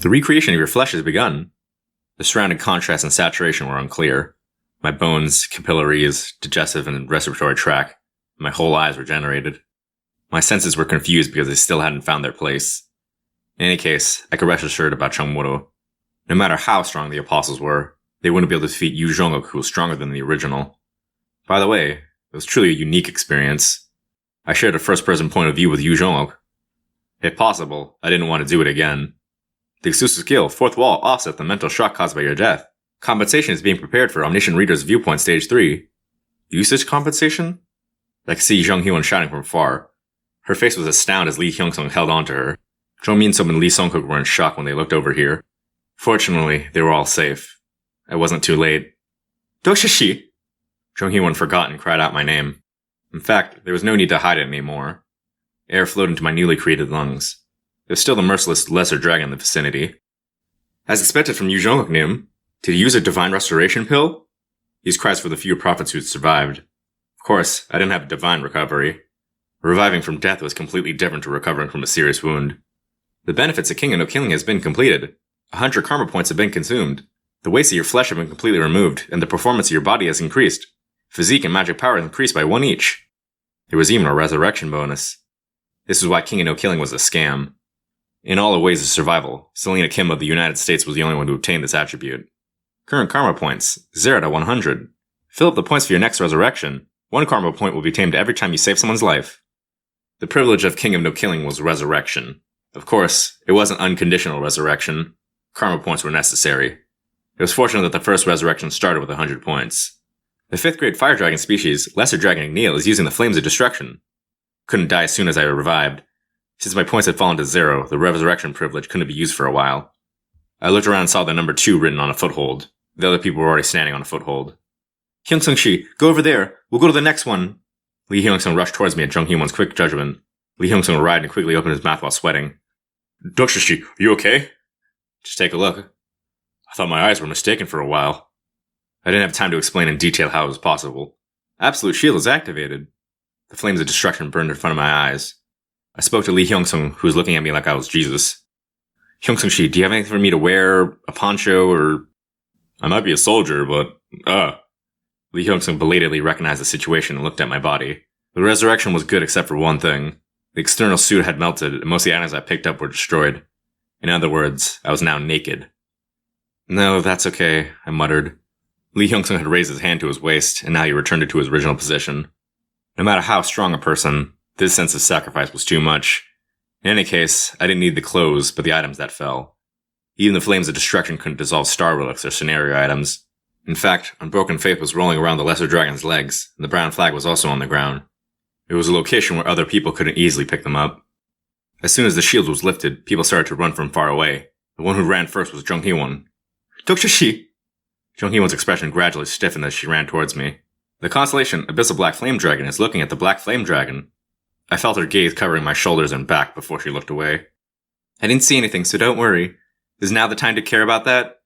The recreation of your flesh has begun. The surrounding contrast and saturation were unclear. My bones, capillaries, digestive and respiratory tract, and my whole eyes were regenerated. My senses were confused because they still hadn't found their place. In any case, I could rest assured about Chungmuro. No matter how strong the apostles were, they wouldn't be able to defeat Yoo Junghyuk, who was stronger than the original. By the way, it was truly a unique experience. I shared a first-person point of view with Yoo Junghyuk. If possible, I didn't want to do it again. The exclusive skill, Fourth Wall, offset the mental shock caused by your death. Compensation is being prepared for Omniscient Reader's Viewpoint Stage 3. Usage compensation? I could see Jung Hyun shouting from far. Her face was astounded as Lee Hyung-sung held on to her. Jung Min-sub and Lee Sung-kook were in shock when they looked over here. Fortunately, they were all safe. I wasn't too late. Dokja-shi! Jung Hyun forgot and cried out my name. In fact, there was no need to hide it anymore. Air flowed into my newly created lungs. There was still the merciless lesser dragon in the vicinity. As expected from Yoo Junghyuk Nim, did he use a divine restoration pill? These cries were the few prophets who had survived. Of course, I didn't have a divine recovery. Reviving from death was completely different to recovering from a serious wound. The benefits of King of No Killing has been completed. 100 karma points have been consumed. The wastes of your flesh have been completely removed, and the performance of your body has increased. Physique and magic power have increased by 1 each. There was even a resurrection bonus. This is why King of No Killing was a scam. In all the ways of survival, Selena Kim of the United States was the only one to obtain this attribute. Current karma points, 0 to 100. Fill up the points for your next resurrection. 1 karma point will be tamed every time you save someone's life. The privilege of King of No Killing was resurrection. Of course, it wasn't unconditional resurrection. Karma points were necessary. It was fortunate that the first resurrection started with 100 points. The 5th grade fire dragon species, Lesser Dragon Igneal, is using the Flames of Destruction. Couldn't die as soon as I revived. Since my points had fallen to 0, the resurrection privilege couldn't be used for a while. I looked around and saw the number 2 written on a foothold. The other people were already standing on a foothold. Hyung-sung-shi, go over there. We'll go to the next one. Lee Hyung-sung rushed towards me at Jung Hyun-won's quick judgment. Lee Hyung-sung arrived and quickly opened his mouth while sweating. Dokja-shi, are you okay? Just take a look. I thought my eyes were mistaken for a while. I didn't have time to explain in detail how it was possible. Absolute Shield is activated. The flames of destruction burned in front of my eyes. I spoke to Lee Hyung-sung, who was looking at me like I was Jesus. Hyung-sung-shi, do you have anything for me to wear? A poncho, or... I might be a soldier, but... Lee Hyung-sung belatedly recognized the situation and looked at my body. The resurrection was good except for one thing. The external suit had melted, and most of the items I picked up were destroyed. In other words, I was now naked. No, that's okay, I muttered. Lee Hyung-sung had raised his hand to his waist, and now he returned it to his original position. No matter how strong a person, this sense of sacrifice was too much. In any case, I didn't need the clothes, but the items that fell. Even the flames of destruction couldn't dissolve star relics or scenario items. In fact, Unbroken Faith was rolling around the Lesser Dragon's legs, and the brown flag was also on the ground. It was a location where other people couldn't easily pick them up. As soon as the shield was lifted, people started to run from far away. The one who ran first was Jung Hyun. Dokja-shi! Jung Hyun's expression gradually stiffened as she ran towards me. The constellation Abyssal Black Flame Dragon is looking at the Black Flame Dragon. I felt her gaze covering my shoulders and back before she looked away. I didn't see anything, so don't worry. Is now the time to care about that?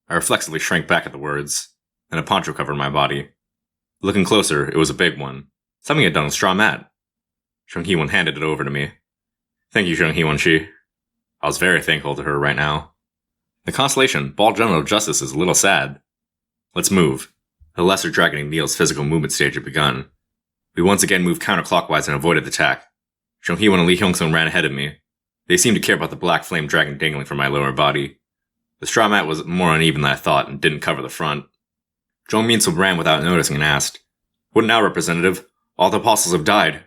I reflexively shrank back at the words, and a poncho covered my body. Looking closer, it was a big one. Something had done with straw mat. Jung Hyun handed it over to me. Thank you, Jung Hyun-shi. I was very thankful to her right now. The constellation, Ball General of Justice, is a little sad. Let's move. The Lesser Dragon Igneal's physical movement stage had begun. We once again moved counterclockwise and avoided attack. Jung Hyun and Lee Hyung-sung ran ahead of me. They seemed to care about the black flame dragon dangling from my lower body. The straw mat was more uneven than I thought and didn't cover the front. Jung Min-sub ran without noticing and asked, What now, Representative? All the apostles have died.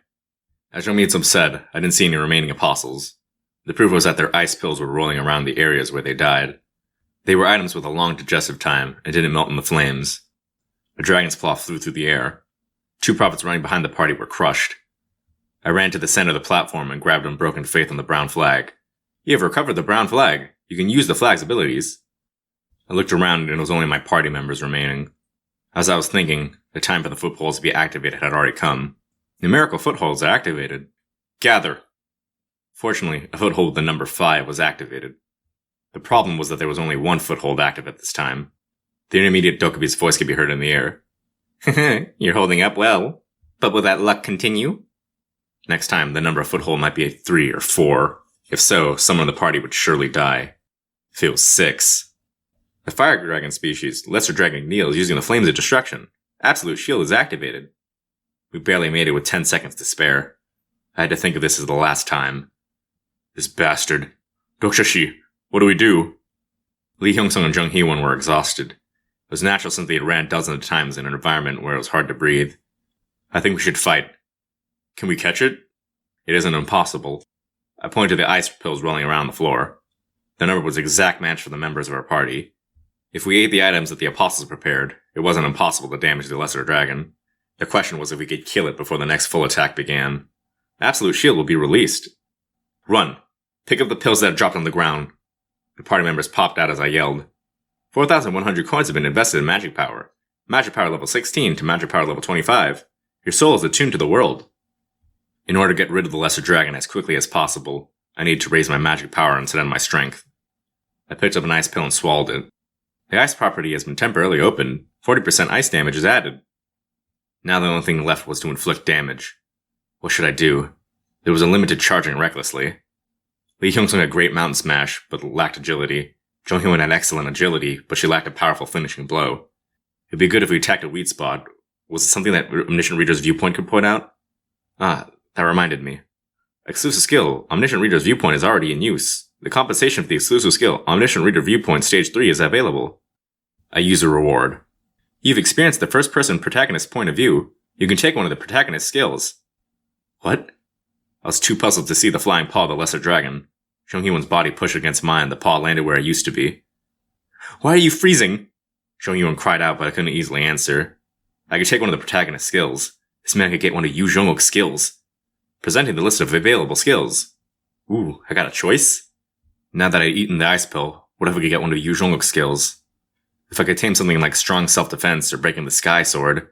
As Jung Min-sub said, I didn't see any remaining apostles. The proof was that their ice pills were rolling around the areas where they died. They were items with a long digestive time and didn't melt in the flames. A dragon's claw flew through the air. 2 prophets running behind the party were crushed. I ran to the center of the platform and grabbed Unbroken Faith on the brown flag. You have recovered the brown flag. You can use the flag's abilities. I looked around and it was only my party members remaining. As I was thinking, the time for the footholds to be activated had already come. Numerical footholds are activated. Gather! Fortunately, a foothold with the number 5 was activated. The problem was that there was only 1 foothold active at this time. The intermediate Dokubi's voice could be heard in the air. You're holding up well. But will that luck continue? Next time, the number of foothold might be a 3 or 4. If so, someone in the party would surely die. Feels 6. The fire dragon species, Lesser Dragon Neil, is using the flames of destruction. Absolute shield is activated. We barely made it with 10 seconds to spare. I had to think of this as the last time. This bastard. Dokja, what do we do? Lee Hyung-sung and Jung Hee-won were exhausted. It was natural since they had ran dozens of times in an environment where it was hard to breathe. I think we should fight. Can we catch it? It isn't impossible. I pointed to the ice pills rolling around the floor. The number was the exact match for the members of our party. If we ate the items that the apostles prepared, it wasn't impossible to damage the lesser dragon. The question was if we could kill it before the next full attack began. Absolute shield will be released. Run! Pick up the pills that have dropped on the ground. The party members popped out as I yelled. 4,100 coins have been invested in magic power. Magic power level 16 to magic power level 25. Your soul is attuned to the world. In order to get rid of the lesser dragon as quickly as possible, I need to raise my magic power instead of my strength. I picked up an ice pill and swallowed it. The ice property has been temporarily opened. 40% ice damage is added. Now the only thing left was to inflict damage. What should I do? There was a limit to charging recklessly. Lee Hyung-sung had great mountain smash, but lacked agility. Jung Hee-won had excellent agility, but she lacked a powerful finishing blow. It'd be good if we attacked a weak spot. Was it something that Omniscient Reader's Viewpoint could point out? That reminded me. Exclusive skill, Omniscient Reader's Viewpoint is already in use. The compensation for the exclusive skill, Omniscient Reader Viewpoint Stage 3 is available. I use a reward. You've experienced the first-person protagonist point of view. You can take one of the protagonist's skills. What? I was too puzzled to see the flying paw of the lesser dragon. Jung Hee-won's body pushed against mine, the paw landed where it used to be. Why are you freezing? Jung Hee-won cried out, but I couldn't easily answer. I could take one of the protagonist's skills. This meant I could get one of Yoo Junghyuk's skills. Presenting the list of available skills. Ooh, I got a choice? Now that I'd eaten the ice pill, what if I could get one of Yoo Junghyuk's skills? If I could tame something like strong self-defense or breaking the sky sword,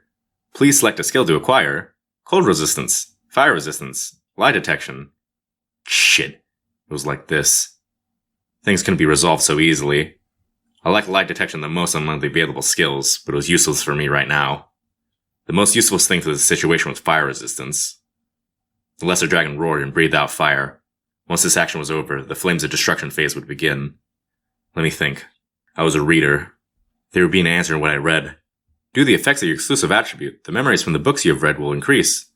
please select a skill to acquire. Cold resistance, fire resistance, lie detection. Shit. It was like this. Things couldn't be resolved so easily. I like light detection the most among the available skills, but it was useless for me right now. The most useful thing for this situation was fire resistance. The lesser dragon roared and breathed out fire. Once this action was over, the flames of destruction phase would begin. Let me think. I was a reader. There would be an answer in what I read. Due to the effects of your exclusive attribute, the memories from the books you have read will increase.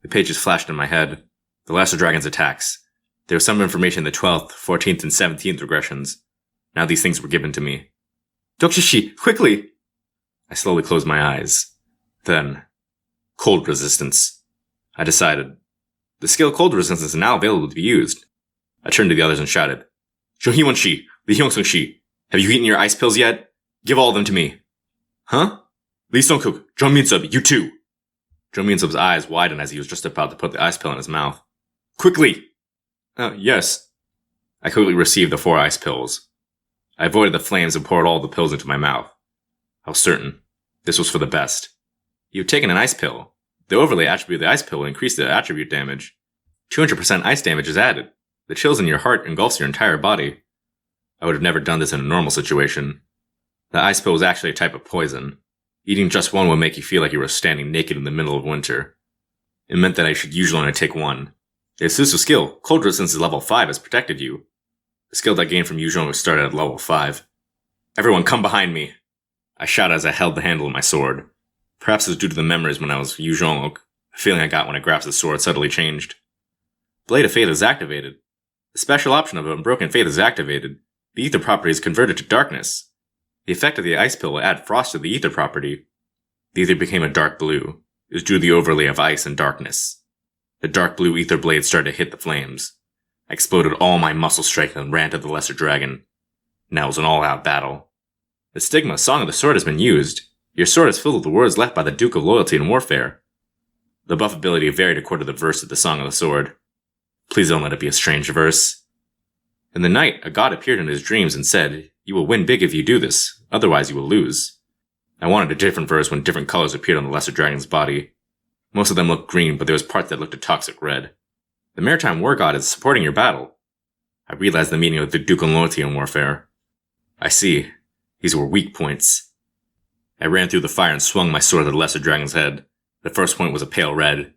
The pages flashed in my head. The lesser dragon's attacks. There was some information in the 12th, 14th, and 17th regressions. Now these things were given to me. Dokja, quickly! I slowly closed my eyes. Then, cold resistance. I decided. The skill cold resistance is now available to be used. I turned to the others and shouted, Jung Hee-won Lee Hyung-sung have you eaten your ice pills yet? Give all of them to me. Huh? Lee Sung-kook, Jung Min-sub, you too! Jung Min-sub's eyes widened as he was just about to put the ice pill in his mouth. Quickly! Yes. I quickly received the 4 ice pills. I avoided the flames and poured all the pills into my mouth. I was certain. This was for the best. You've taken an ice pill. The overlay attribute of the ice pill will increase the attribute damage. 200% ice damage is added. The chills in your heart engulfs your entire body. I would have never done this in a normal situation. The ice pill was actually a type of poison. Eating just one would make you feel like you were standing naked in the middle of winter. It meant that I should usually only take one. The exclusive skill, Cold Resistance is level 5, has protected you. The skill that I gained from Yoo Junghyuk started at level 5. Everyone come behind me! I shouted as I held the handle of my sword. Perhaps it was due to the memories when I was Yoo Junghyuk. The feeling I got when I grasped the sword suddenly changed. Blade of Faith is activated. The special option of Unbroken Faith is activated. The ether property is converted to darkness. The effect of the ice pill will add frost to the ether property. The ether became a dark blue. It was due to the overlay of ice and darkness. The dark blue ether blade started to hit the flames. I exploded all my muscle strength and ran to the lesser dragon. Now it was an all-out battle. The stigma, Song of the Sword, has been used. Your sword is filled with the words left by the Duke of Loyalty and Warfare. The buff ability varied according to the verse of the Song of the Sword. Please don't let it be a strange verse. In the night, a god appeared in his dreams and said, You will win big if you do this, otherwise you will lose. I wanted a different verse when different colors appeared on the lesser dragon's body. Most of them looked green, but there was parts that looked a toxic red. The maritime war god is supporting your battle. I realized the meaning of the Duke of Loyalty and Warfare. I see. These were weak points. I ran through the fire and swung my sword at the lesser dragon's head. The first point was a pale red.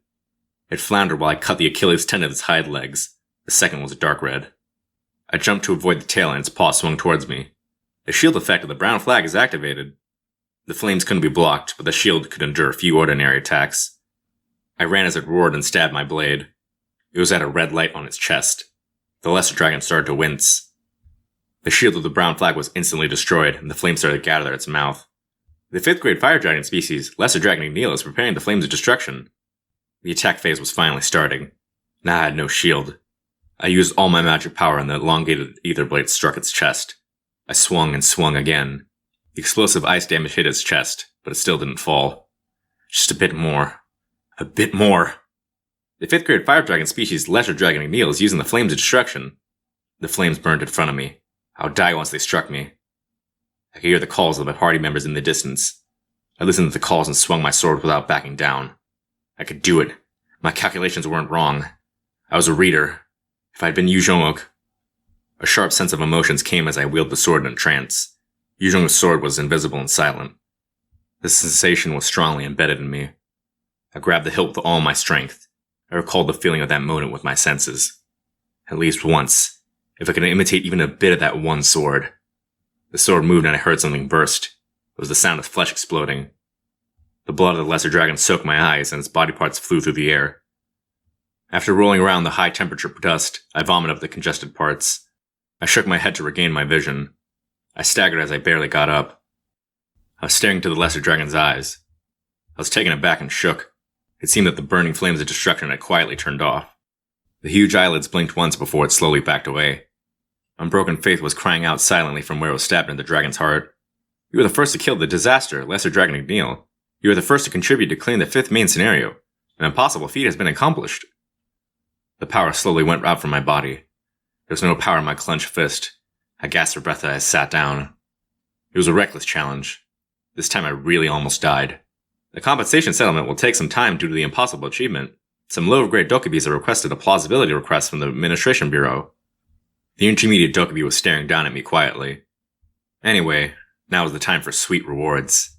It floundered while I cut the Achilles tendon of its hind legs. The second was a dark red. I jumped to avoid the tail and its paw swung towards me. The shield effect of the brown flag is activated. The flames couldn't be blocked, but the shield could endure a few ordinary attacks. I ran as it roared and stabbed my blade. It was at a red light on its chest. The lesser dragon started to wince. The shield of the brown flag was instantly destroyed, and the flames started to gather at its mouth. The 5th grade fire dragon species, Lesser Dragon McNeil, is preparing the flames of destruction. The attack phase was finally starting. Now I had no shield. I used all my magic power and the elongated ether blade struck its chest. I swung and swung again. The explosive ice damage hit its chest, but it still didn't fall. Just a bit more. A bit more. The 5th grade fire dragon species, Lesser Dragon McNeil, is using the flames of destruction. The flames burned in front of me. I would die once they struck me. I could hear the calls of my party members in the distance. I listened to the calls and swung my sword without backing down. I could do it. My calculations weren't wrong. I was a reader. If I had been Yoo Junghyuk. A sharp sense of emotions came as I wielded the sword in a trance. Yoo Junghyuk's sword was invisible and silent. The sensation was strongly embedded in me. I grabbed the hilt with all my strength. I recalled the feeling of that moment with my senses. At least once. If I could imitate even a bit of that one sword. The sword moved and I heard something burst. It was the sound of flesh exploding. The blood of the lesser dragon soaked my eyes and its body parts flew through the air. After rolling around the high temperature dust, I vomited up the congested parts. I shook my head to regain my vision. I staggered as I barely got up. I was staring into the lesser dragon's eyes. I was taken aback and shook. It seemed that the burning flames of destruction had quietly turned off. The huge eyelids blinked once before it slowly backed away. Unbroken faith was crying out silently from where it was stabbed into the dragon's heart. You were the first to kill the disaster, Lesser Dragon McNeil. You were the first to contribute to clearing the 5th main scenario. An impossible feat has been accomplished. The power slowly went out from my body. There was no power in my clenched fist. I gasped for breath as I sat down. It was a reckless challenge. This time I really almost died. The compensation settlement will take some time due to the impossible achievement. Some lower-grade dokubis have requested a plausibility request from the Administration Bureau. The intermediate dokubi was staring down at me quietly. Anyway, now was the time for sweet rewards.